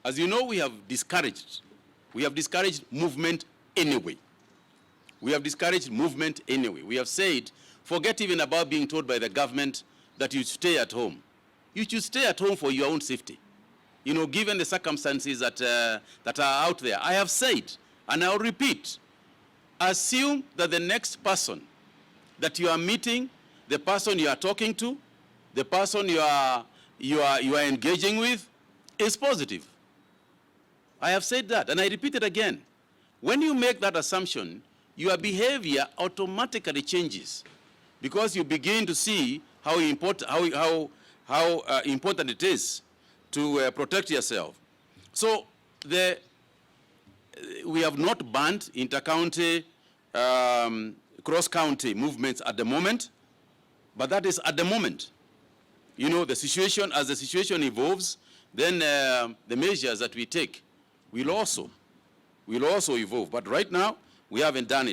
As you know, we have discouraged movement anyway. We have discouraged movement anyway. We have said, forget even about being told by the government that you stay at home. You should stay at home for your own safety. You know, given the circumstances that are out there. I have said, and I'll repeat, assume that the next person that you are meeting, the person you are talking to, the person you are engaging with, is positive. I have said that, and I repeat it again. When you make that assumption, your behavior automatically changes, because you begin to see how important it is to protect yourself. So we have not banned inter-county, cross-county movements at the moment, but that is at the moment. You know, the situation, as the situation evolves, then the measures that we take will also evolve. But right now, we haven't done it.